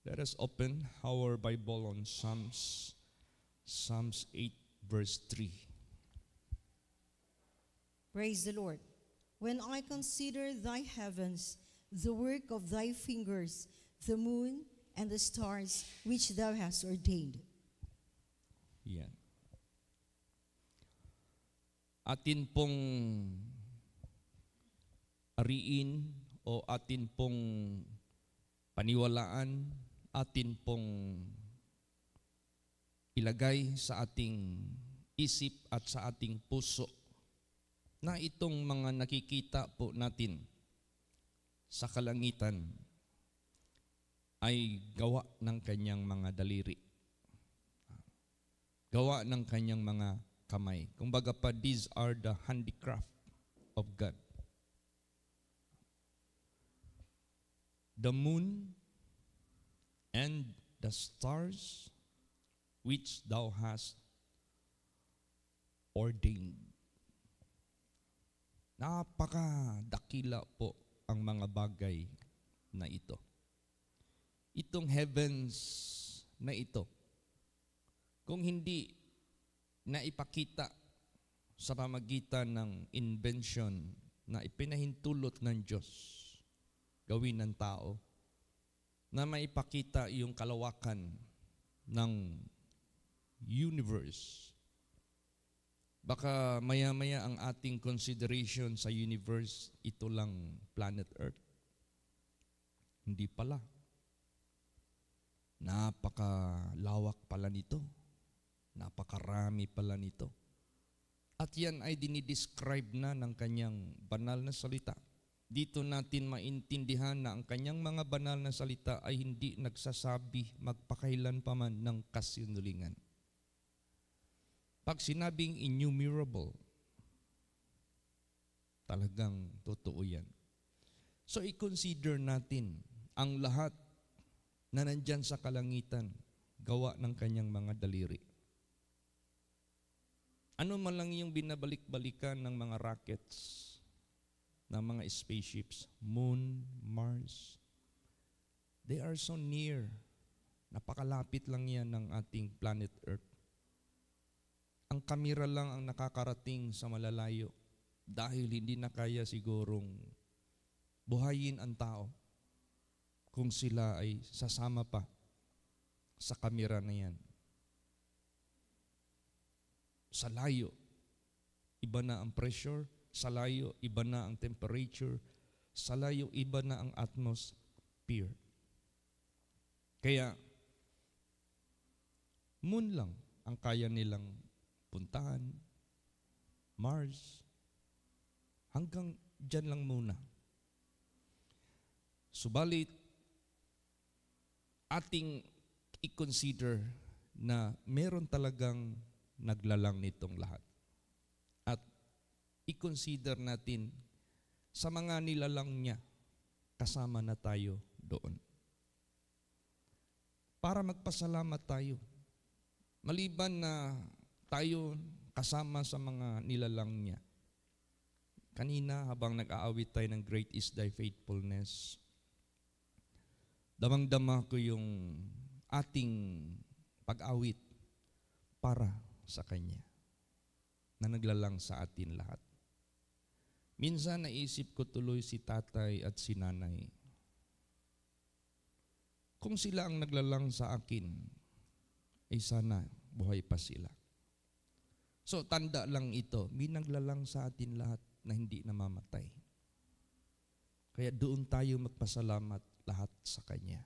Let us open our Bible on Psalms 8, verse 3. Praise the Lord. When I consider thy heavens, the work of thy fingers, the moon and the stars which thou hast ordained. Yan. Atin pong ariin o atin pong paniwalaan, atin pong ilagay sa ating isip at sa ating puso na itong mga nakikita po natin sa kalangitan ay gawa ng kanyang mga daliri. Gawa ng kanyang mga kamay. Kumbaga pa, these are the handicraft of God. The moon and the stars which thou hast ordained. Napakadakila po ang mga bagay na ito. Itong heavens na ito, kung hindi na ipakita sa pamagitan ng invention na ipinahintulot ng Diyos, gawin ng tao, na maipakita yung kalawakan ng universe. Baka maya-maya ang ating consideration sa universe, ito lang planet Earth. Hindi pala. Napakalawak pala nito. Napakarami pala nito. At yan ay dinidescribe na ng kanyang banal na salita. Dito natin maintindihan na ang kanyang mga banal na salita ay hindi nagsasabi magpakailan pa man ng kasinungalingan. Pag sinabing innumerable, talagang totoo yan. So i-consider natin ang lahat na nandyan sa kalangitan, gawa ng kanyang mga daliri. Ano man lang yung binabalik-balikan ng mga rockets, ng mga spaceships, moon, Mars, they are so near. Napakalapit lang yan ng ating planet Earth. Ang kamera lang ang nakakarating sa malalayo dahil hindi na kaya sigurong buhayin ang tao kung sila ay sasama pa sa kamera na yan. Sa layo, iba na ang pressure. Sa layo, iba na ang temperature. Sa layo, iba na ang atmosphere. Kaya, moon lang ang kaya nilang puntahan. Mars. Hanggang dyan lang muna. Subalit, ating i-consider na meron talagang naglalang nitong lahat. At i-consider natin sa mga nilalang niya, kasama na tayo doon. Para magpasalamat tayo. Maliban na tayo kasama sa mga nilalang niya. Kanina habang nag-aawit tayo ng Great is Thy Faithfulness, damang-dama ko yung ating pag-awit para sa Kanya na naglalang sa atin lahat. Minsan naisip ko tuloy si tatay at si nanay. Kung sila ang naglalang sa akin, ay sana buhay pa sila. So tanda lang ito, may naglalang sa atin lahat na hindi namamatay. Kaya doon tayo magpasalamat lahat sa Kanya.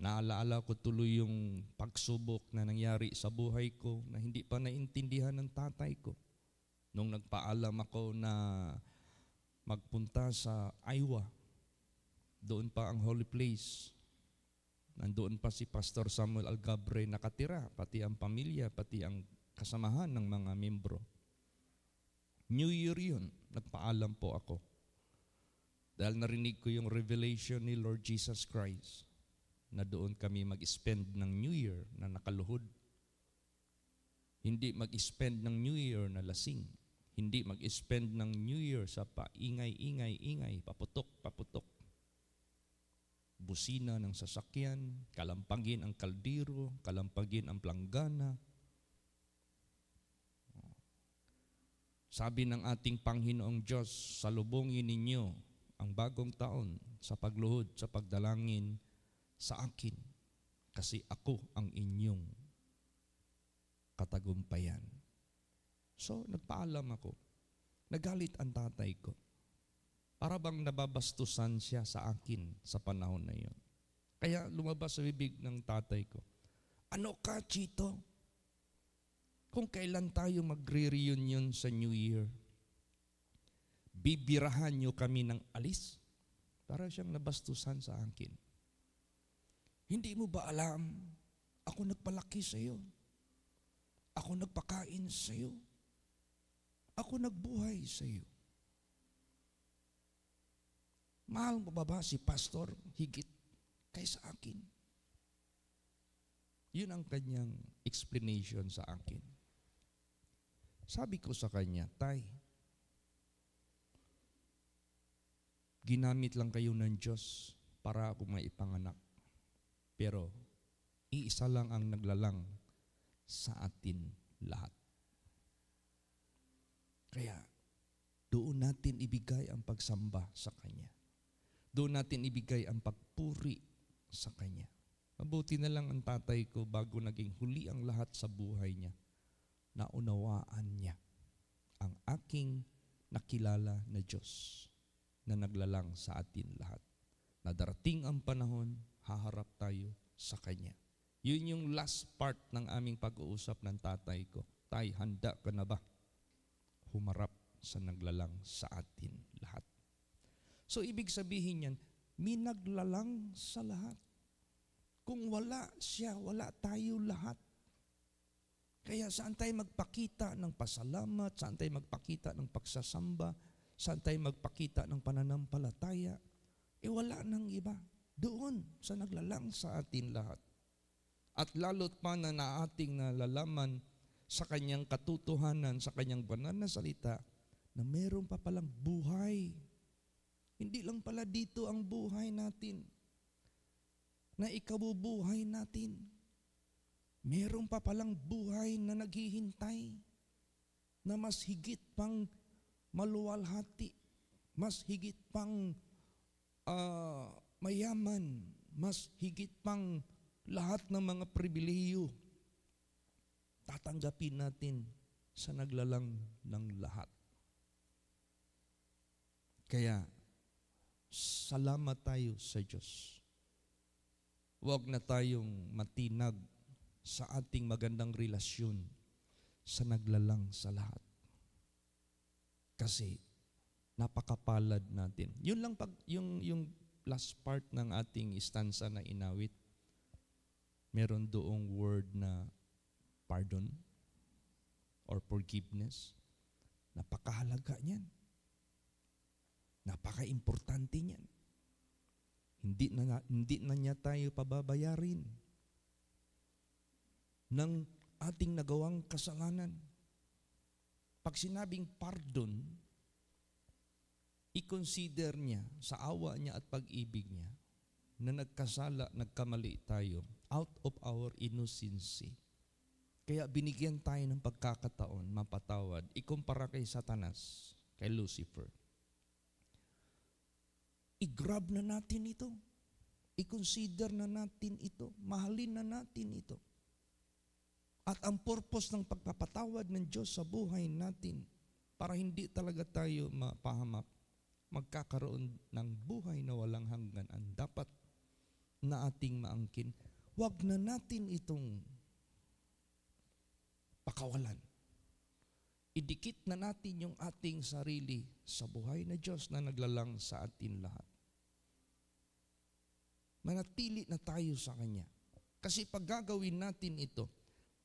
Naalaala ko tuloy yung pagsubok na nangyari sa buhay ko na hindi pa naintindihan ng tatay ko. Nung nagpaalam ako na magpunta sa Iowa, doon pa ang holy place. Nandoon pa si Pastor Samuel Algabre nakatira, pati ang pamilya, pati ang kasamahan ng mga membro. New Year yun, nagpaalam po ako. Dahil narinig ko yung revelation ni Lord Jesus Christ na doon kami mag-spend ng New Year na nakaluhod. Hindi mag-spend ng New Year na lasing. Hindi mag-spend ng New Year sa paingay-ingay-ingay, paputok-paputok. busina ng sasakyan, kalampagin ang kaldero, kalampagin ang planggana. Sabi ng ating Panginoong Diyos, salubungin ninyo ang bagong taon sa pagluhod, sa pagdalangin sa akin, kasi ako ang inyong katagumpayan. So, nagpaalam ako. Nagalit ang tatay ko. Para bang nababastusan siya sa akin sa panahon na yon. Kaya lumabas sa bibig ng tatay ko, ano ka, Chito? Kung kailan tayo magre-reunion sa New Year, bibirahan nyo kami ng alis? Para siyang nabastusan sa akin. Hindi mo ba alam, ako nagpalaki sa iyo. Ako nagpakain sa iyo. Ako nagbuhay sa iyo. Mahal mo ba si pastor higit kaysa akin? Yun ang kanyang explanation sa akin. Sabi ko sa kanya, Tay, ginamit lang kayo ng Diyos para ako maipanganak. Pero iisa lang ang naglalang sa atin lahat. Kaya doon natin ibigay ang pagsamba sa Kanya. Doon natin ibigay ang pagpuri sa Kanya. Mabuti na lang ang tatay ko bago naging huli ang lahat sa buhay niya. Naunawaan niya ang aking nakilala na Diyos na naglalang sa atin lahat. Na darating ang panahon, haharap tayo sa Kanya. Yun yung last part ng aming pag-uusap ng tatay ko. Tay, handa ka na ba humarap sa naglalang sa atin lahat? So, ibig sabihin yan, may naglalang sa lahat. Kung wala siya, wala tayo lahat. Kaya saan tayo magpakita ng pasalamat, saan tayo magpakita ng pagsasamba, saan tayo magpakita ng pananampalataya, wala nang iba. Doon sa naglalang sa atin lahat. At lalo't pa na ating nalalaman sa kanyang katotohanan, sa kanyang banal na salita, na meron pa palang buhay. Hindi lang pala dito ang buhay natin, na ikabubuhay natin. Meron pa palang buhay na naghihintay, na mas higit pang maluwalhati, mas higit pang mayaman, mas higit pang lahat ng mga pribilehiyo tatanggapin natin sa naglalang ng lahat. Kaya, salamat tayo sa Diyos. Huwag na tayong matinag sa ating magandang relasyon sa naglalang sa lahat. Kasi, napakapalad natin. Yun lang yung last part ng ating istansa na inawit. Meron doong word na pardon or forgiveness. Napakahalaga niyan. Napaka-importante niyan. Hindi na niya tayo pababayarin ng ating nagawang kasalanan. Pag sinabing pardon, i-consider niya sa awa niya at pag-ibig niya na nagkamali tayo out of our innocency. Kaya binigyan tayo ng pagkakataon, mapatawad. Ikumpara kay Satanas, kay Lucifer. I-grab na natin ito. I-consider na natin ito. Mahalin na natin ito. At ang purpose ng pagpapatawad ng Diyos sa buhay natin, para hindi talaga tayo mapahamak, magkakaroon ng buhay na walang hangganan, dapat na ating maangkin. Huwag na natin itong pakawalan. Idikit na natin yung ating sarili sa buhay na Diyos na naglalang sa atin lahat. Manatili na tayo sa Kanya. Kasi pag gagawin natin ito,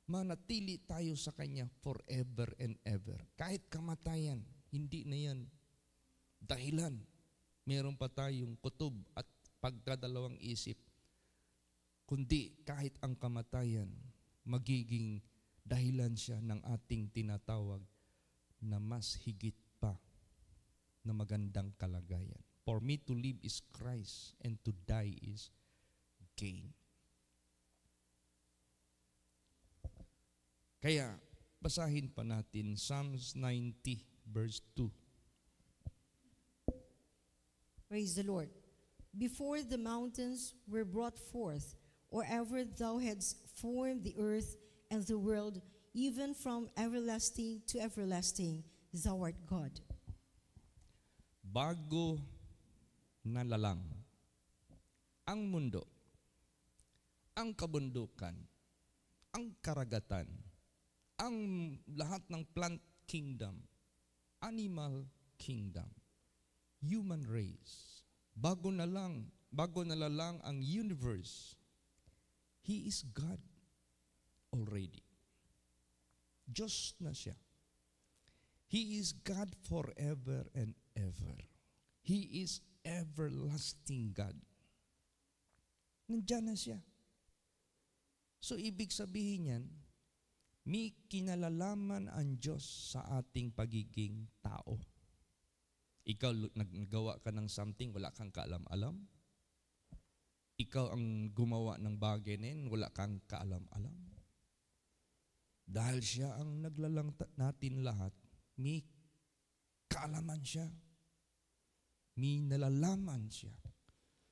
manatili tayo sa Kanya forever and ever. Kahit kamatayan, hindi na yan dahilan. Meron pa tayong kutob at pagkadalawang isip. Kundi kahit ang kamatayan, magiging dahilan siya ng ating tinatawag na mas higit pa na magandang kalagayan. For me to live is Christ, and to die is gain. Kaya, basahin pa natin Psalms 90, verse 2. Praise the Lord. Before the mountains were brought forth, or ever thou hadst formed the earth and the world, even from everlasting to everlasting, thou art God. Bago nalalang ang mundo, ang kabundukan, ang karagatan, ang lahat ng plant kingdom, animal kingdom, human race, bago nalalang ang universe, He is God already. Diyos na siya. He is God forever and ever. He is everlasting God. Nandiyan na siya. So, ibig sabihin yan, may kinalalaman ang Diyos sa ating pagiging tao. Ikaw, naggawa ka ng something, wala kang kaalam-alam. Ikaw ang gumawa ng bagay na yun, wala kang kaalam-alam. Dahil siya ang naglalang natin lahat, may kaalaman siya. May nalalaman siya.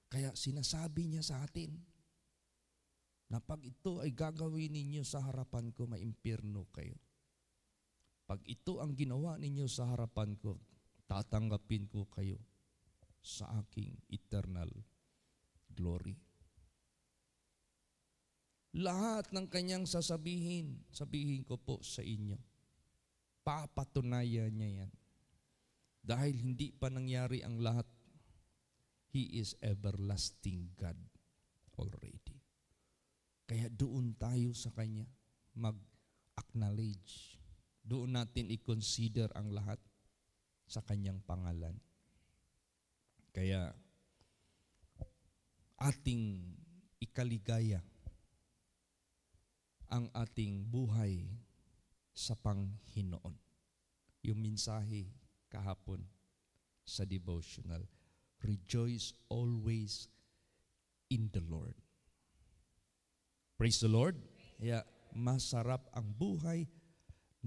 Kaya sinasabi niya sa atin, na pag ito ay gagawin ninyo sa harapan ko, maimpyerno kayo. Pag ito ang ginawa ninyo sa harapan ko, tatanggapin ko kayo sa aking eternal glory. Lahat ng kanyang sasabihin ko po sa inyo, papatunayan niya yan. Dahil hindi pa nangyari ang lahat, He is everlasting God already. Kaya doon tayo sa Kanya mag-acknowledge. Doon natin i-consider ang lahat sa Kanyang pangalan. Kaya ating ikaligaya ang ating buhay sa Panginoon. Yung mensahe kahapon sa devotional, rejoice always in the Lord. Praise the Lord. Kaya masarap ang buhay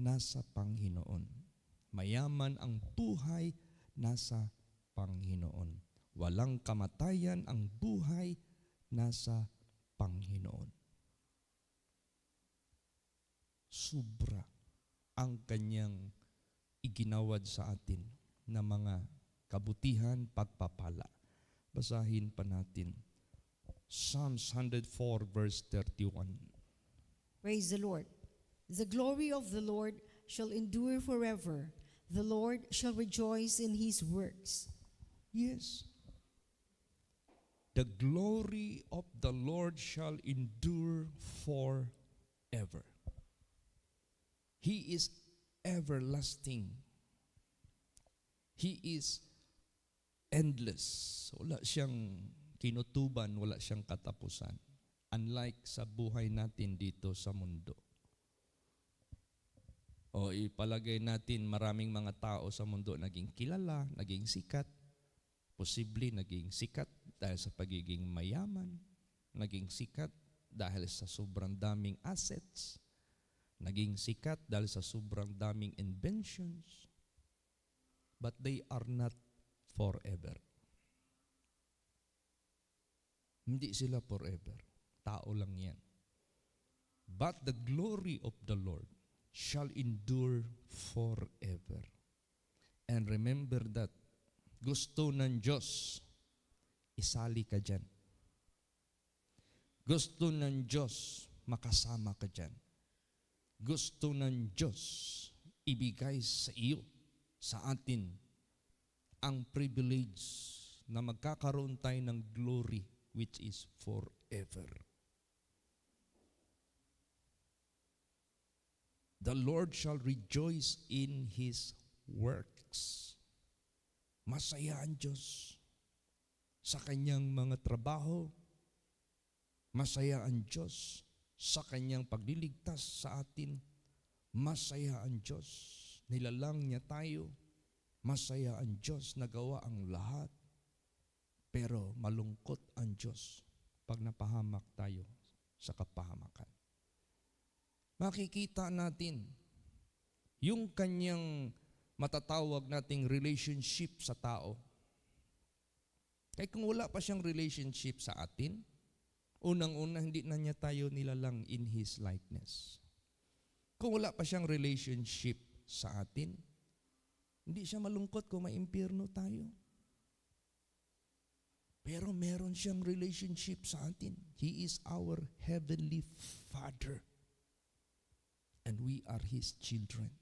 nasa Panginoon. Mayaman ang buhay nasa Panginoon. Walang kamatayan ang buhay nasa Panginoon. Sobra ang kanyang iginawad sa atin na mga kabutihan, pagpapala. Basahin pa natin. Psalms 104 verse 31. Praise the Lord. The glory of the Lord shall endure forever. The Lord shall rejoice in His works. Yes. The glory of the Lord shall endure forever. He is everlasting. He is endless. Wala siyang kinutuban, wala siyang katapusan. Unlike sa buhay natin dito sa mundo. O ipalagay natin maraming mga tao sa mundo naging kilala, naging sikat. Posible naging sikat dahil sa pagiging mayaman. Naging sikat dahil sa sobrang daming assets. Naging sikat dahil sa sobrang daming inventions. But they are not forever. Hindi sila forever. Tao lang yan. But the glory of the Lord shall endure forever. And remember that gusto ng Diyos, isali ka dyan. Gusto ng Diyos, makasama ka dyan. Gusto ng Diyos, ibigay sa iyo, sa atin, ang privilege na magkakaroon tayo ng glory which is forever. The Lord shall rejoice in His works. Masaya ang Diyos sa Kanyang mga trabaho. Masaya ang Diyos sa Kanyang pagliligtas sa atin. Masaya ang Diyos. Nilalang niya tayo. Masaya ang Diyos na gawa ang lahat. Pero malungkot ang Diyos pag napahamak tayo sa kapahamakan. Makikita natin yung kanyang matatawag nating relationship sa tao. Kaya kung wala pa siyang relationship sa atin, unang-una hindi na niya tayo nilalang in His likeness. Kung wala pa siyang relationship sa atin, hindi siya malungkot kung maimpyerno tayo. Pero meron siyang relationship sa atin. He is our Heavenly Father. And we are His children.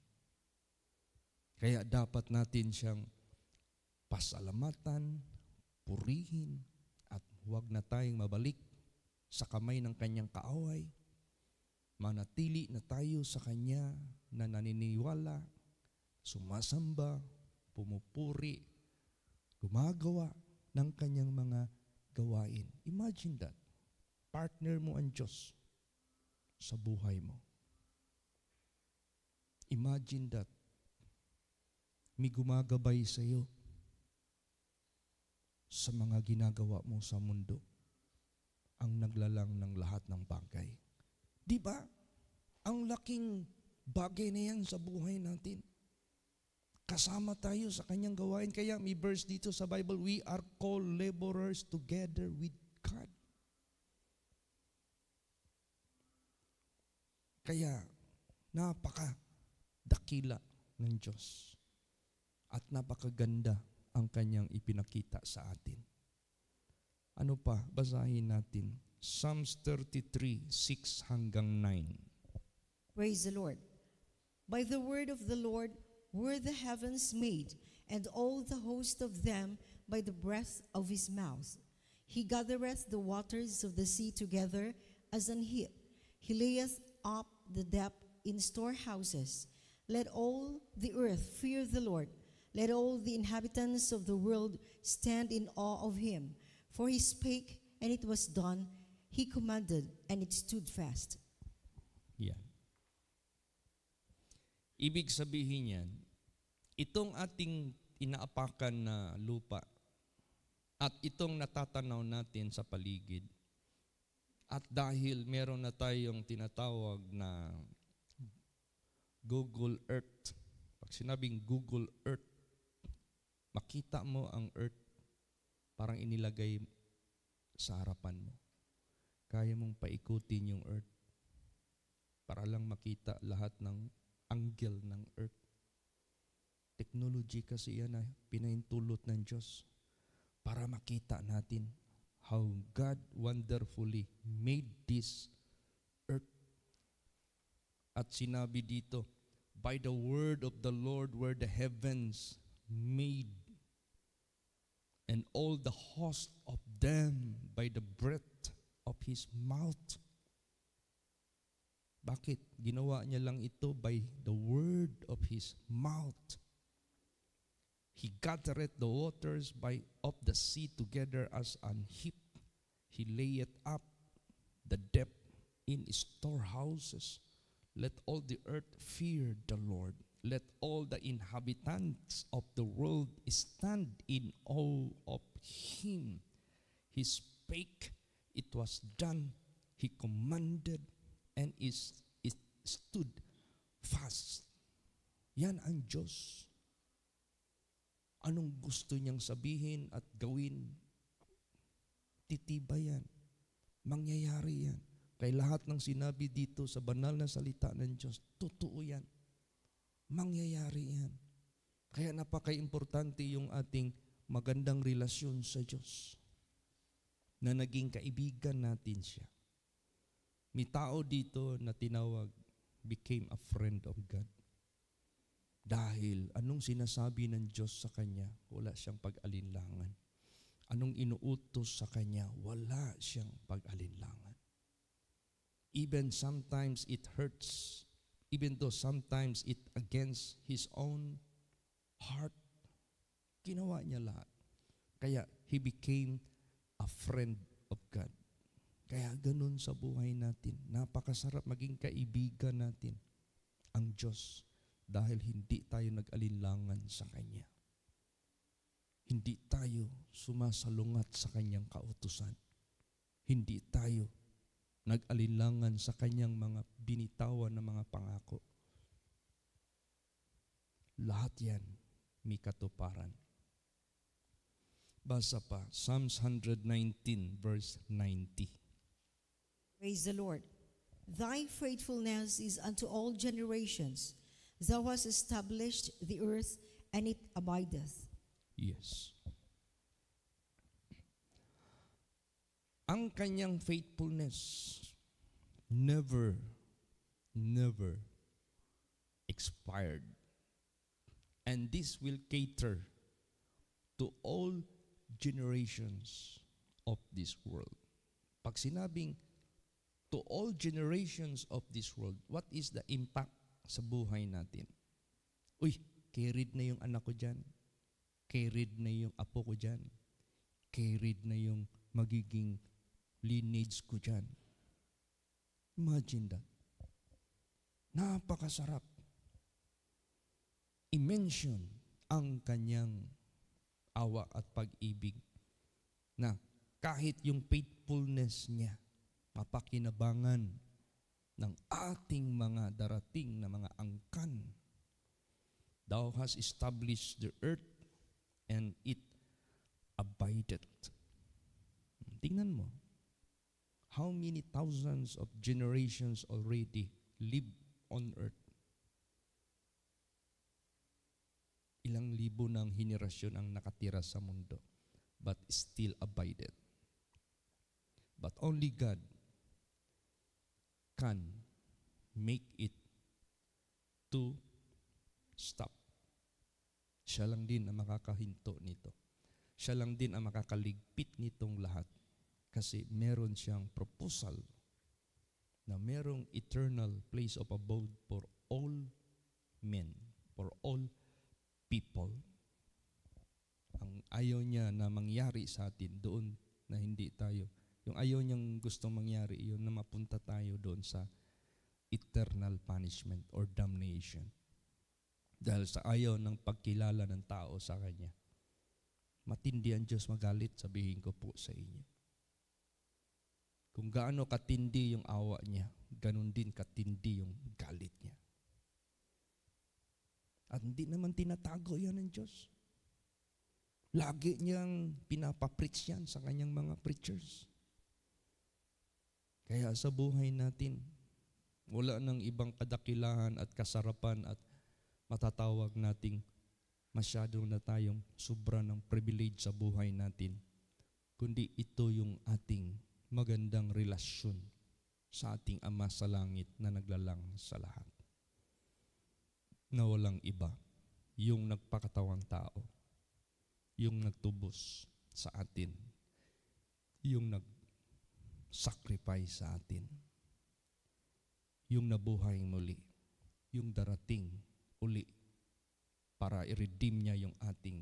Kaya dapat natin siyang pasalamatan, purihin, at huwag na tayong mabalik sa kamay ng kanyang kaaway. Manatili na tayo sa kanya na naniniwala, sumasamba, pumupuri, gumagawa ng kanyang mga gawain. Imagine that. Partner mo ang Diyos sa buhay mo. Imagine that. May gumagabay sa iyo sa mga ginagawa mo sa mundo, ang naglalang ng lahat ng bagay. Di ba? Ang laking bagay na yan sa buhay natin. Kasama tayo sa kanyang gawain. Kaya may verse dito sa Bible, we are called laborers together with God. Kaya, napakadakila ng Diyos. At napakaganda ang kanyang ipinakita sa atin. Ano pa? Basahin natin. Psalms 33, 6 hanggang 9. Praise the Lord. By the word of the Lord were the heavens made, and all the host of them by the breath of his mouth. He gathereth the waters of the sea together as an heap. He layeth up the depth in storehouses. Let all the earth fear the Lord. Let all the inhabitants of the world stand in awe of him. For he spake, and it was done. He commanded, and it stood fast. Yan. Ibig sabihin yan, itong ating inaapakan na lupa at itong natatanaw natin sa paligid, at dahil meron na tayong tinatawag na Google Earth, pag sinabing Google Earth, makita mo ang Earth parang inilagay sa harapan mo. Kaya mong paikutin yung Earth para lang makita lahat ng angle ng Earth. Technology kasi yan na pinahintulot ng Diyos para makita natin how God wonderfully made this Earth. At sinabi dito, by the word of the Lord were the heavens made, and all the host of them by the breath of his mouth. Bakit? Ginawa niya lang ito by the word of his mouth. He gathereth the waters of the sea together as an heap. He layeth up the depth in storehouses. Let all the earth fear the Lord. Let all the inhabitants of the world stand in awe of him. He spake, it was done. He commanded, and it stood fast. Yan ang Diyos. Anong gusto niyang sabihin at gawin? Titibay yan. Mangyayari yan. Kaya lahat ng sinabi dito sa banal na salita ng Diyos, totoo yan. Mangyayari yan. Kaya napaka-importante yung ating magandang relasyon sa Diyos. Na naging kaibigan natin siya. May tao dito na tinawag, became a friend of God. Dahil anong sinasabi ng Diyos sa kanya, wala siyang pag-alinlangan. Anong inuutos sa kanya, wala siyang pag-alinlangan. Even sometimes it hurts, even though sometimes it against his own heart, ginawa niya lahat. Kaya he became a friend of God. Kaya ganun sa buhay natin. Napakasarap maging kaibigan natin ang Diyos dahil hindi tayo nag-alinlangan sa Kanya. Hindi tayo sumasalungat sa kanyang kautusan. Hindi tayo nag-alinlangan sa kanyang mga binitawan na mga pangako. Lahat yan may katuparan. Basa pa, Psalms 119 verse 90. Praise the Lord. Thy faithfulness is unto all generations. Thou hast established the earth, and it abideth. Yes. Ang kanyang faithfulness never expired. And this will cater to all generations of this world. Pag sinabing to all generations of this world, what is the impact sa buhay natin? Uy, carried na yung anak ko dyan. Carried na yung apo ko dyan. Carried na yung magiging lineage ko dyan. Imagine that. Napakasarap. I-mention ang kanyang awa at pag-ibig na kahit yung faithfulness niya, mapakinabangan ng ating mga darating na mga angkan. Thou hast established the earth and it abided. Tingnan mo, how many thousands of generations already live on earth? Ilang libo ng henerasyon ang nakatira sa mundo, but still abided. But only God can make it to stop. Siya lang din ang makakahinto nito. Siya lang din ang makakaligpit nitong lahat. Kasi meron siyang proposal na merong eternal place of abode for all men, for all people. Ang ayaw niya na mangyari sa atin doon na hindi tayo. Yung ayaw niyang gustong mangyari, yun na mapunta tayo doon sa eternal punishment or damnation. Dahil sa ayaw ng pagkilala ng tao sa Kanya. Matindi ang Diyos magalit, sabihin ko po sa inyo. Kung gaano katindi yung awa niya, ganun din katindi yung galit niya. At hindi naman tinatago yan ng Diyos. Lagi niyang pinapapreach yan sa kanyang mga preachers. Kaya sa buhay natin, wala nang ibang kadakilahan at kasarapan at matatawag nating masyado na tayong sobra ng privilege sa buhay natin, kundi ito yung ating magandang relasyon sa ating Ama sa langit na naglalang sa lahat. Na walang iba, yung nagpakatawang tao, yung nagtubos sa atin, yung nag-sacrifice sa atin, yung nabuhay muli, yung darating uli para i-redeem niya yung ating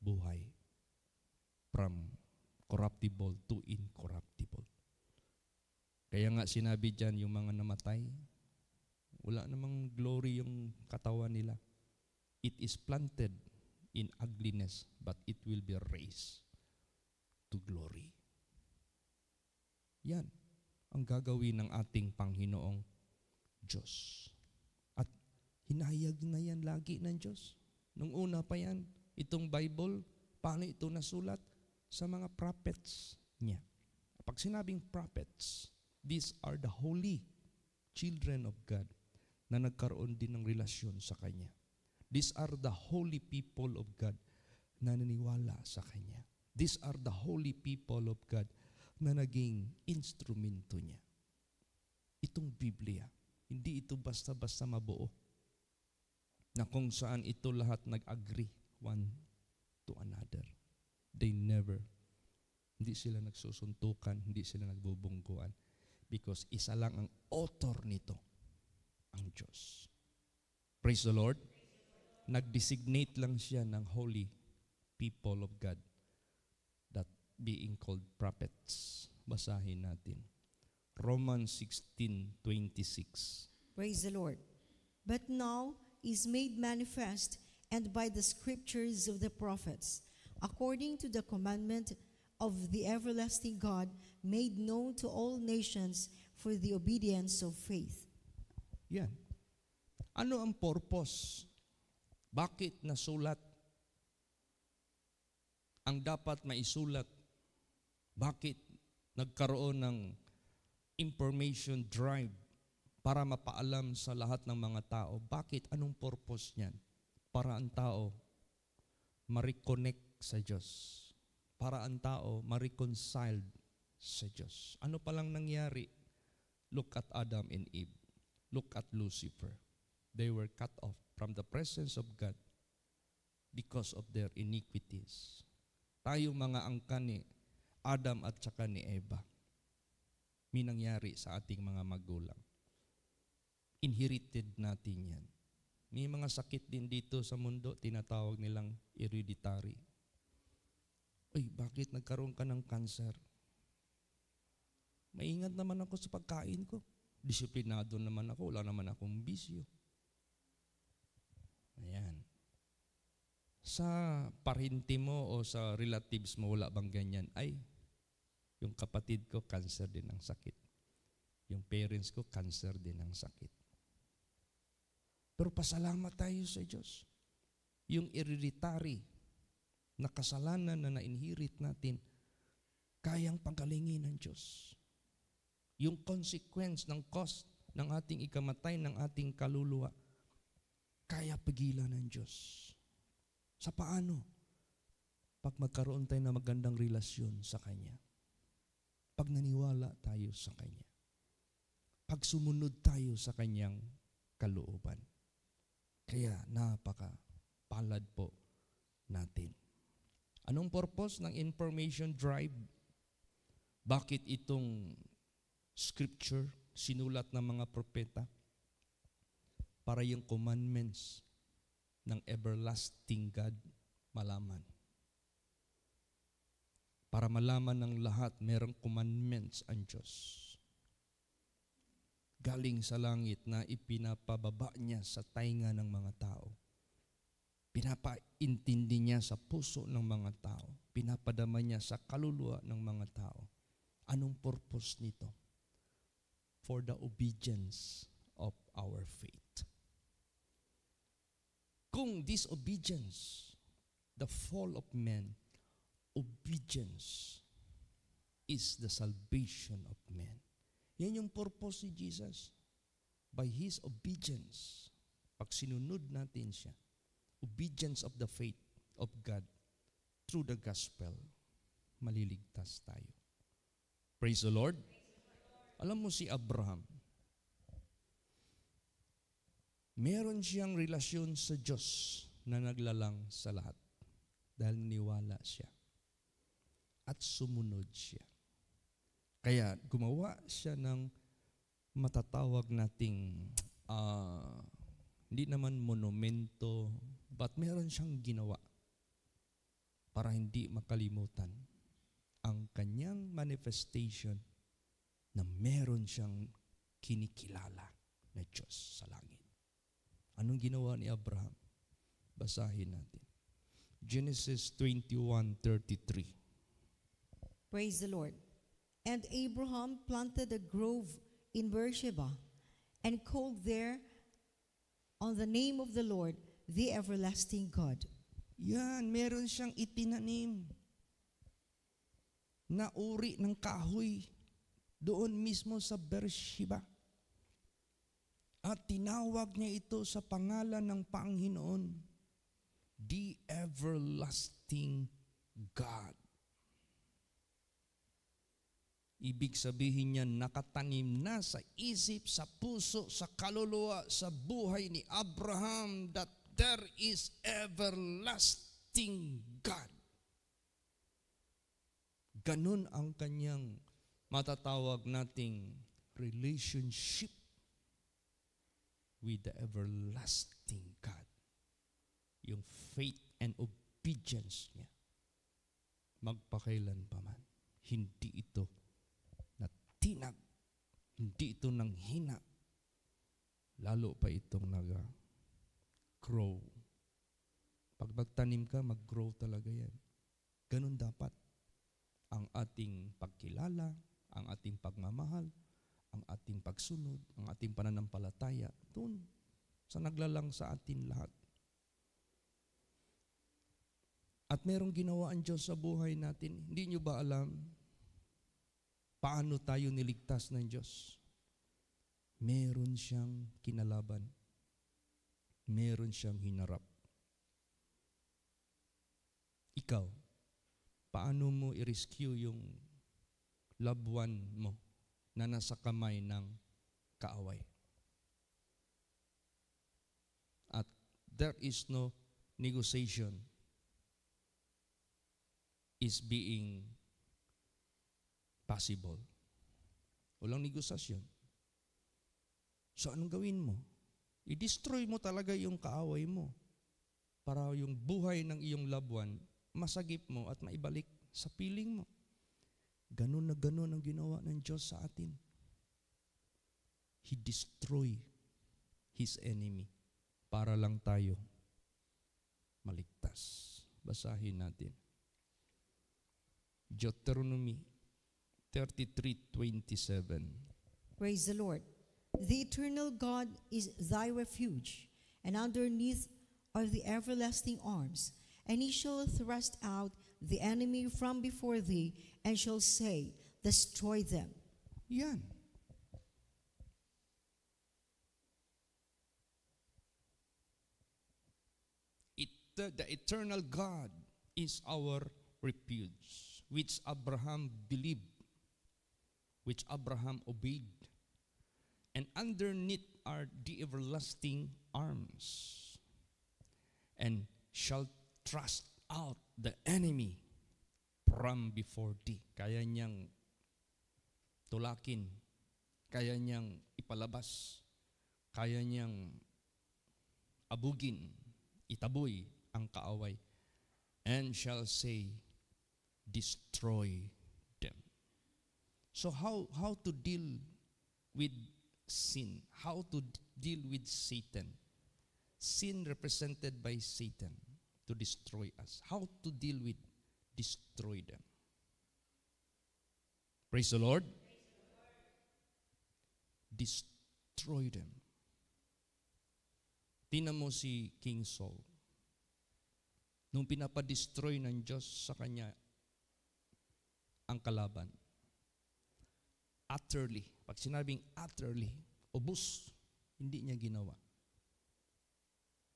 buhay from corruptible to incorruptible. Kaya nga sinabi dyan yung mga namatay, wala namang glory yung katawan nila. It is planted in ugliness, but it will be raised to glory. Yan ang gagawin ng ating Panginoong Diyos. At hinayag na yan lagi ng Diyos. Nung una pa yan, itong Bible, paano ito nasulat? Sa mga prophets niya. Pag sinabing prophets, these are the holy children of God na nagkaroon din ng relasyon sa Kanya. These are the holy people of God na naniwala sa Kanya. These are the holy people of God na naging instrumento niya. Itong Biblia, hindi ito basta-basta mabuo na kung saan ito lahat nag-agree one to another. They never, hindi sila nagsusuntukan, hindi sila nagbubungguan because isa lang ang author nito, ang Diyos. Praise the Lord. Nag-designate lang siya ng holy people of God that being called prophets. Basahin natin. Romans 16:26. Praise the Lord. But now is made manifest and by the scriptures of the prophets, according to the commandment of the everlasting God, made known to all nations for the obedience of faith. Yan. Ano ang purpose? Bakit nasulat? Ang dapat maisulat? Bakit nagkaroon ng information drive para mapaalam sa lahat ng mga tao? Bakit? Anong purpose niyan? Para ang tao ma-reconnect sa Diyos. Para ang tao ma-reconciled sa Diyos. Ano palang nangyari? Look at Adam and Eve. Look at Lucifer. They were cut off from the presence of God because of their iniquities. Tayong mga angkan ni Adam at saka ni Eva, may nangyari sa ating mga magulang. Inherited natin yan. May mga sakit din dito sa mundo, tinatawag nilang hereditary. Uy, bakit nagkaroon ka ng cancer? Maingat naman ako sa pagkain ko. Disiplinado naman ako, wala naman akong bisyo. Ayan. Sa parinti mo o sa relatives mo, wala bang ganyan? Ay, yung kapatid ko, cancer din ang sakit. Yung parents ko, cancer din ang sakit. Pero pasalamat tayo sa Diyos. Yung hereditary na kasalanan na na-inherit natin, kayang pagalingin ng Diyos. Yung consequence ng cost ng ating ikamatay, ng ating kaluluwa, kaya pagilan ng Diyos. Sa paano? Pag magkaroon tayo ng magandang relasyon sa Kanya. Pag naniwala tayo sa Kanya. Pag sumunod tayo sa Kanyang kalooban. Kaya napaka-palad po natin. Anong purpose ng information drive? Bakit itong scripture sinulat ng mga propeta? Para yung commandments ng everlasting God malaman. Para malaman ng lahat, merong commandments ang Diyos. Galing sa langit na ipinapababa niya sa tainga ng mga tao. Pinapaintindi niya sa puso ng mga tao. Pinapadama niya sa kaluluwa ng mga tao. Anong purpose nito? For the obedience of our faith. Kung disobedience, the fall of man, obedience is the salvation of man. Yan yung purpose ni Jesus. By His obedience, pag sinunod natin siya, obedience of the faith of God through the gospel, maliligtas tayo. Praise the Lord. Alam mo si Abraham, meron siyang relasyon sa Diyos na naglalang sa lahat dahil niwala siya at sumunod siya. Kaya gumawa siya ng matatawag nating hindi naman monumento, but meron siyang ginawa para hindi makalimutan ang kanyang manifestation na meron siyang kinikilala na Diyos sa langit. Anong ginawa ni Abraham? Basahin natin. Genesis 21:33. Praise the Lord. And Abraham planted a grove in Beersheba and called there on the name of the Lord, the everlasting God. Yan, meron siyang itinanim na uri ng kahoy doon mismo sa Beersheba. At tinawag niya ito sa pangalan ng Panginoon, the everlasting God. Ibig sabihin niya, nakatanim na sa isip, sa puso, sa kaluluwa, sa buhay ni Abraham that there is everlasting God. Ganun ang kanyang matatawag nating relationship with the everlasting God. Yung faith and obedience niya, magpakailan pa man, hindi ito tinag, hindi ito nang hina, lalo pa itong nag-grow Pag magtanim ka, mag-grow talaga yan. Ganun dapat ang ating pagkilala, ang ating pagmamahal, ang ating pagsunod, ang ating pananampalataya, doon sa naglalang sa atin lahat. At merong ginawa ang Diyos sa buhay natin. Hindi nyo ba alam paano tayo niligtas ng Diyos? Meron siyang kinalaban. Meron siyang hinarap. Ikaw, paano mo i-rescue yung loved one mo na nasa kamay ng kaaway? At there is no negotiation is being possible. Walang negosasyon. So anong gawin mo? I-destroy mo talaga yung kaaway mo para yung buhay ng iyong loved one masagip mo at maibalik sa piling mo. Ganun na ganun ang ginawa ng Diyos sa atin. He destroyed His enemy para lang tayo maligtas. Basahin natin. Deuteronomy 33:27. Praise the Lord. The eternal God is thy refuge, and underneath are the everlasting arms. And he shall thrust out the enemy from before thee, and shall say, destroy them. Yan. The eternal God is our refuge, which Abraham believed, which Abraham obeyed. And underneath are the everlasting arms, and shall thrust out the enemy from before thee. Kaya niyang tulakin, kaya niyang ipalabas, kaya niyang abugin, itaboy ang kaaway, and shall say, destroy them. So how to deal with sin? How to deal with Satan? Sin represented by Satan to destroy us. How to deal with destroy them? Praise the Lord. Destroy them. Tingnan mo si King Saul. Nung pinapadestroy ng Diyos sa kanya ang kalaban, utterly, pag sinabing utterly, ubos, hindi niya ginawa.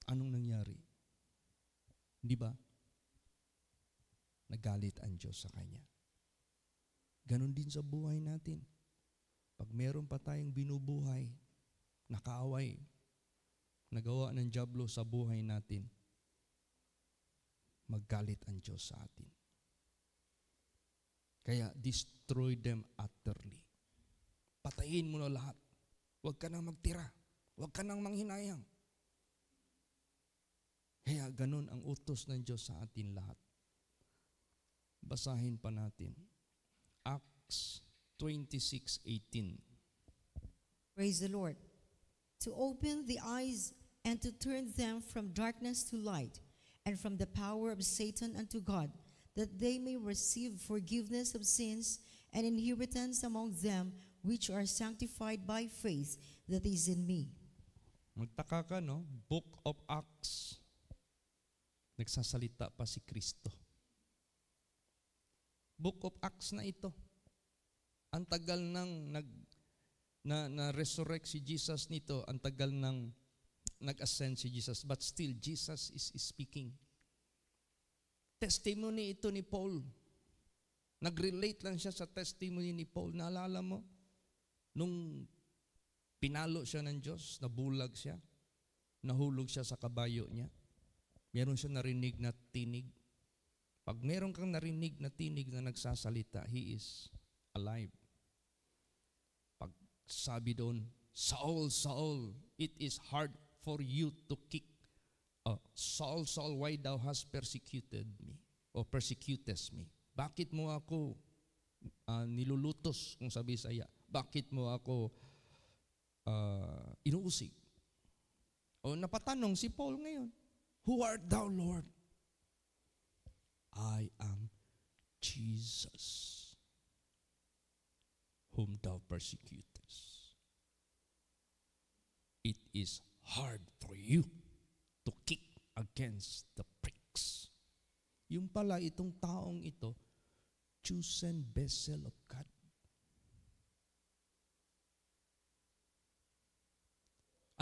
Anong nangyari? Di ba? Nagalit ang Diyos sa kanya. Ganon din sa buhay natin. Pag meron pa tayong binubuhay, nakaaway, nagawa ng dyablo sa buhay natin, maggalit ang Diyos sa atin. Kaya destroy them utterly. Patayin mo na lahat. Huwag ka nang magtira. Huwag ka nang manghinayang. Kaya ganun ang utos ng Diyos sa atin lahat. Basahin pa natin. Acts 26:18. Praise the Lord. To open the eyes and to turn them from darkness to light, and from the power of Satan unto God, that they may receive forgiveness of sins and inheritance among them which are sanctified by faith that is in me. Magtaka ka, no? Book of Acts. Nagsasalita pa si Kristo. Book of Acts na ito. Ang tagal nang na-resurrect si Jesus nito, ang tagal nang nag-ascend si Jesus, but still Jesus is speaking. Testimony ito ni Paul. Nag-relate lang siya sa testimony ni Paul. Naalala mo? Nung pinalo siya ng Diyos, nabulag siya, nahulog siya sa kabayo niya. Meron siya narinig na tinig. Pag meron kang narinig na tinig na nagsasalita, he is alive. Pag sabi doon, Saul, Saul, it is hard for you to kick. Saul, Saul, why thou hast persecuted me? O persecutest me? Bakit mo ako nilulutos, kung sabi saya? Bakit mo ako inuusig? O napatanong si Paul ngayon, who art thou, Lord? I am Jesus, whom thou persecutest. It is hard for you to kick against the pricks. Yung pala itong taong ito, chosen vessel of God.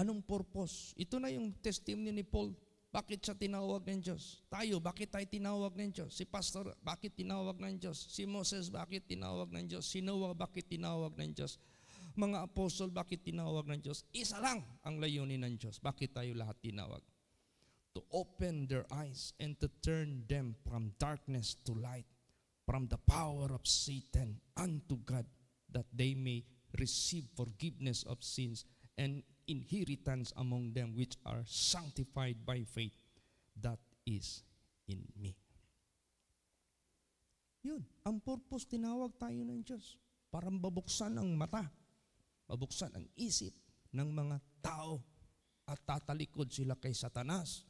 Anong purpose? Ito na yung testimony ni Paul. Bakit siya tinawag ng Diyos? Tayo, bakit tayo tinawag ng Diyos? Si Pastor, bakit tinawag ng Diyos? Si Moses, bakit tinawag ng Diyos? Si Noah, bakit tinawag ng Diyos? Mga apostol, bakit tinawag ng Diyos? Isa lang ang layunin ng Diyos. Bakit tayo lahat tinawag? To open their eyes and to turn them from darkness to light, from the power of Satan unto God, that they may receive forgiveness of sins and inheritance among them which are sanctified by faith that is in me. Yun, ang purpose, tinawag tayo ng Diyos para mabuksan ang mata, mabuksan ang isip ng mga tao at tatalikod sila kay Satanas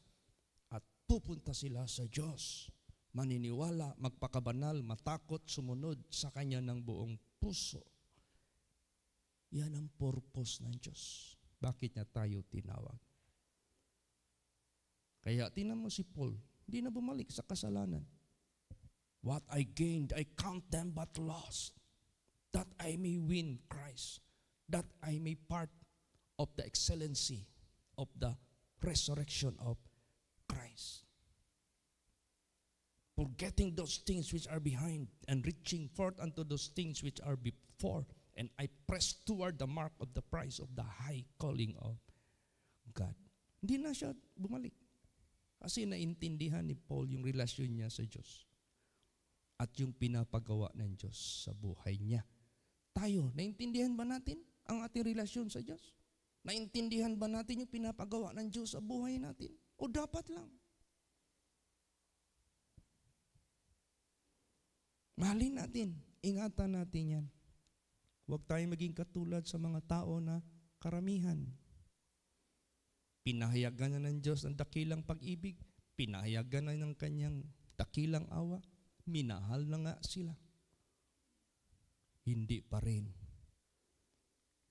at pupunta sila sa Diyos, maniniwala, magpakabanal, matakot, sumunod sa Kanya ng buong puso. Yan ang purpose ng Diyos. Bakit niya tayo tinawag? Kaya tinan mo si Paul, hindi na bumalik sa kasalanan. What I gained, I count them but lost, that I may win Christ, that I may part of the excellency of the resurrection of Christ. Forgetting those things which are behind and reaching forth unto those things which are before, and I press toward the mark of the prize of the high calling of God. Hindi na siya bumalik. Kasi naintindihan ni Paul yung relasyon niya sa Diyos at yung pinapagawa ng Diyos sa buhay niya. Tayo, naintindihan ba natin ang ating relasyon sa Diyos? Naintindihan ba natin yung pinapagawa ng Diyos sa buhay natin? O dapat lang? Mahalin natin, ingatan natin yan. Huwag tayong maging katulad sa mga tao na karamihan. Pinahayagan na ng Diyos ang dakilang pag-ibig. Pinahayagan na ng Kanyang dakilang awa. Minahal na nga sila. Hindi pa rin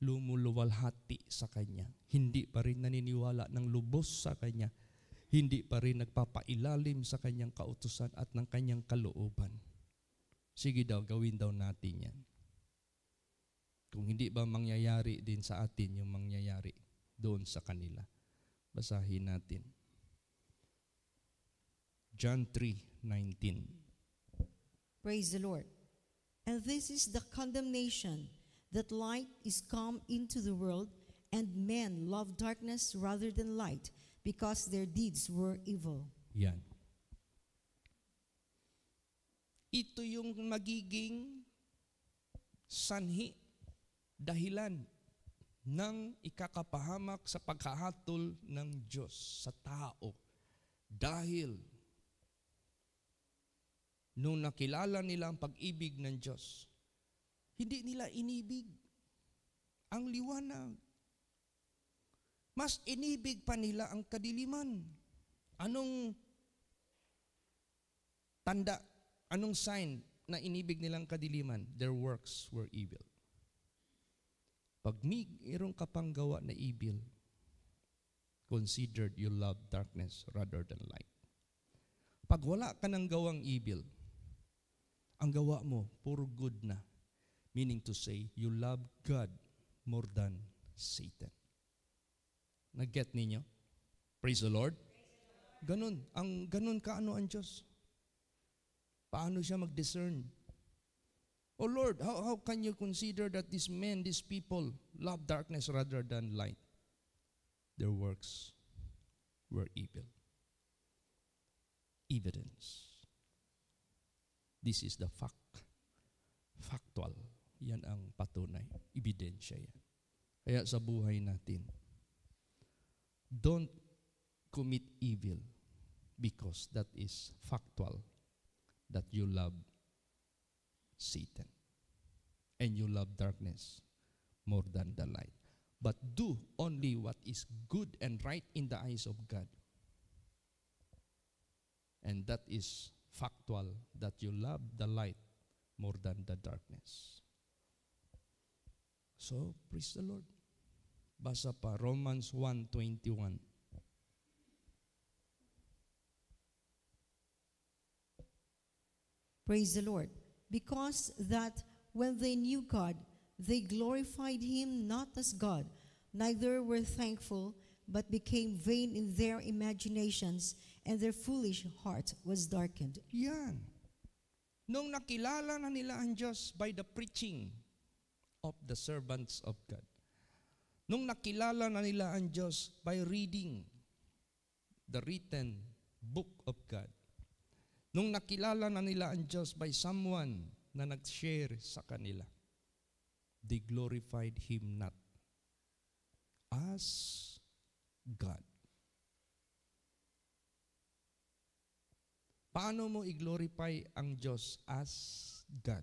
lumuluwalhati sa Kanya. Hindi pa rin naniniwala ng lubos sa Kanya. Hindi pa rin nagpapailalim sa Kanyang kautusan at ng Kanyang kalooban. Sige daw, gawin daw natin yan. Kung hindi ba mangyayari din sa atin yung mangyayari doon sa kanila. Basahin natin. John 3:19. Praise the Lord. And this is the condemnation, that light is come into the world, and men love darkness rather than light, because their deeds were evil. Yan. Ito yung magiging sanhi, dahilan ng ikakapahamak sa pagkahatol ng Diyos sa tao. Dahil nung nakilala nila ang pag-ibig ng Diyos, hindi nila inibig ang liwanag. Mas inibig pa nila ang kadiliman. Anong tanda, anong sign na inibig nilang kadiliman? Their works were evil. Pag mayroong kapang gawa na evil, considered you love darkness rather than light. Pag wala ka ng gawang evil, ang gawa mo, puro good na. Meaning to say, you love God more than Satan. Nag-get ninyo? Praise the Lord. Ganun. Ganun kaano ang Diyos. Paano siya mag-discern? Oh Lord, how can you consider that these men, these people, love darkness rather than light? Their works were evil. Evidence. This is the fact. Factual. Yan ang patunay. Ebidensya yan. Kaya sa buhay natin, don't commit evil because that is factual that you love Satan and you love darkness more than the light. But do only what is good and right in the eyes of God. And that is factual that you love the light more than the darkness. So, praise the Lord. Basa pa, Romans 1:21. Praise the Lord. Because that when they knew God, they glorified him not as God, neither were thankful, but became vain in their imaginations, and their foolish heart was darkened. Yan. Nung nakilala na nila ang Diyos by the preaching of the servants of God. Nung nakilala na nila ang Diyos by reading the written book of God. Nung nakilala na nila ang Diyos by someone na nag-share sa kanila, they glorified Him not as God. Paano mo i-glorify ang Diyos as God?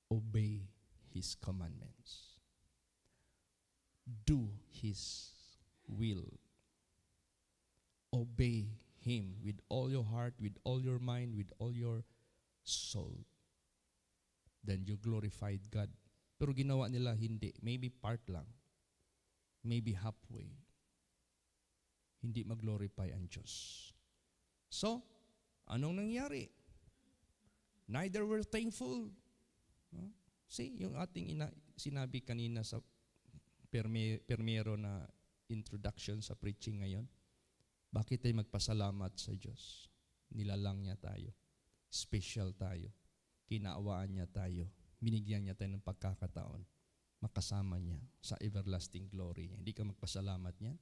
Obey His commandments. Do His will. Obey Him with all your heart, with all your mind, with all your soul. Then you glorified God. Pero ginawa nila hindi. Maybe part lang. Maybe halfway. Hindi mag-glorify ang Diyos. So, anong nangyari? Neither were thankful. See, yung ating sinabi kanina sa permero na introduction sa preaching ngayon, bakit tayo magpasalamat sa Diyos? Nilalang niya tayo. Special tayo. Kinaawaan niya tayo. Binigyan niya tayo ng pagkakataon. Makasama niya sa everlasting glory niya. Hindi ka magpasalamat niyan?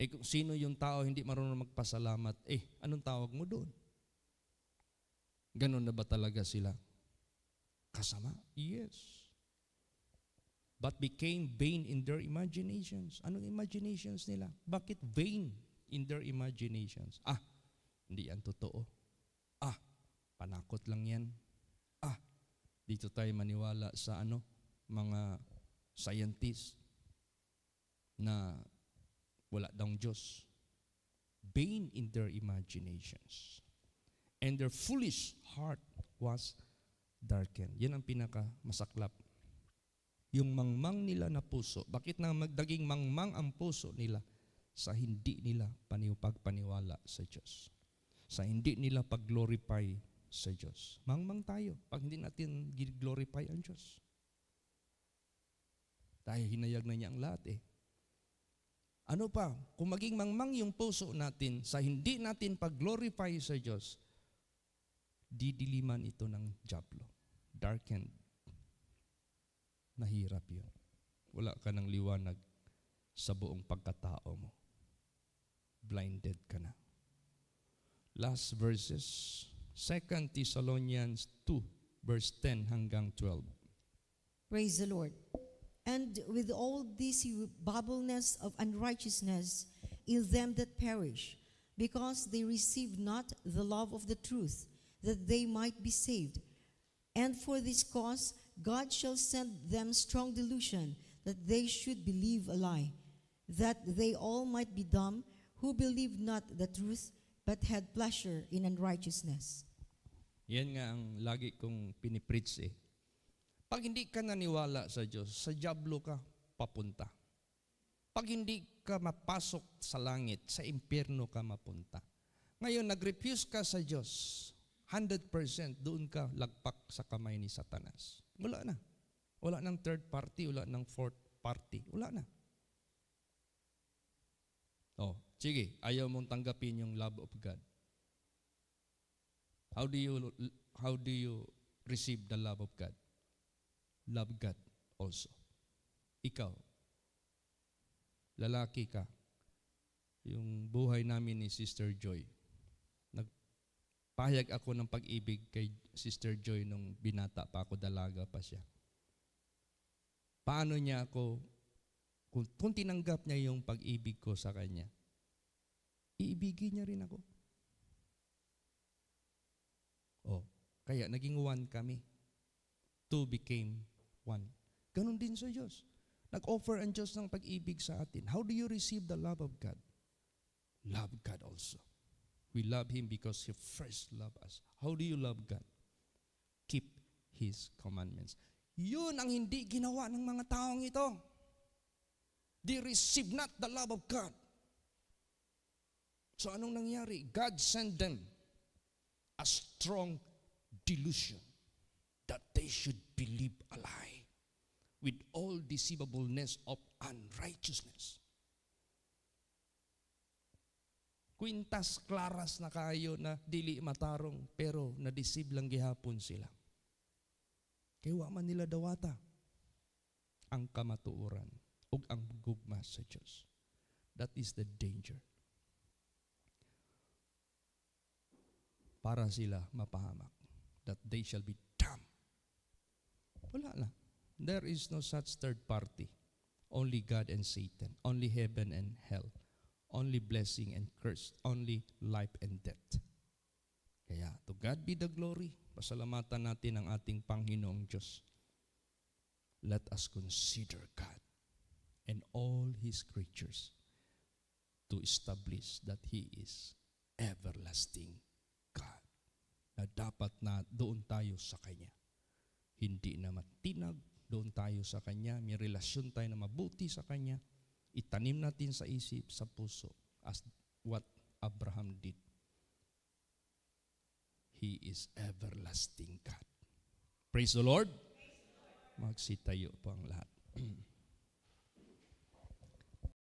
Kung sino yung tao hindi marunong magpasalamat, anong tawag mo doon? Ganon na ba talaga sila? Kasama? Yes. But became vain in their imaginations. Anong imaginations nila? Bakit vain in their imaginations? Hindi yan totoo. Panakot lang yan. Dito tayo maniwala sa mga scientists na wala daw Diyos. Vain in their imaginations. And their foolish heart was darkened. Yan ang pinakamasaklap. Yung mangmang nila na puso. Bakit na magdaging mangmang ang puso nila? Sa hindi nila pagpaniwala sa Diyos. Sa hindi nila pag-glorify sa Diyos. Mangmang tayo pag hindi natin glorify ang Diyos. Tayo hinayag na niya ang lahat Ano pa? Kung maging mangmang yung puso natin sa hindi natin pag-glorify sa Diyos, didiliman ito ng diablo. Darkened. Nahirap yun. Wala ka ng liwanag sa buong pagkatao mo. Blinded ka na. Last verses, 2 Thessalonians 2, verse 10 hanggang 12. Praise the Lord. And with all this bubbleness of unrighteousness in them that perish, because they receive not the love of the truth, that they might be saved. And for this cause God shall send them strong delusion, that they should believe a lie, that they all might be dumb, who believed not the truth, but had pleasure in unrighteousness. Yan nga ang lagi kong pinipreach Pag hindi ka naniwala sa Diyos, sa diablo ka papunta. Pag hindi ka mapasok sa langit, sa impyerno ka mapunta. Ngayon, nag-refuse ka sa Diyos, 100% doon ka lagpak sa kamay ni Satanas. Wala na. Wala ng third party, wala ng fourth party. Wala na. Sige, ayaw mong tanggapin yung love of God. How do you receive the love of God? Love God also. Ikaw, lalaki ka. Yung buhay namin ni Sister Joy, nagpahayag ako ng pag-ibig kay Sister Joy nung binata pa ako, dalaga pa siya. Paano niya ako, kung tinanggap niya yung pag-ibig ko sa kanya, iibigin niya rin ako. Kaya naging one kami. Two became one. Ganon din sa Diyos. Nag-offer ang Diyos ng pag-ibig sa atin. How do you receive the love of God? love God also. We love Him because He first loved us. How do you love God? Keep His commandments. Yun ang hindi ginawa ng mga taong ito. They receive not the love of God. So anong nangyari? God sent them a strong delusion that they should believe a lie with all deceivableness of unrighteousness. Quintas claras na kayo na dili matarong pero na-deceive lang gihapon sila. Kaya wa man nila dawata ang kamatuoran ug ang gugma sa Diyos. That is the danger. Para sila mapahamak. That they shall be damned. Wala lang. There is no such third party. Only God and Satan. Only heaven and hell. Only blessing and curse. Only life and death. Kaya, to God be the glory. Pasalamatan natin ang ating Panginoong Diyos. Let us consider God and all His creatures to establish that He is everlasting God. Na dapat na doon tayo sa Kanya. Hindi na matinag, doon tayo sa Kanya. May relasyon tayo na mabuti sa Kanya. Itanim natin sa isip, sa puso, as what Abraham did. He is everlasting God. Praise the Lord. Magsitayo po ang lahat.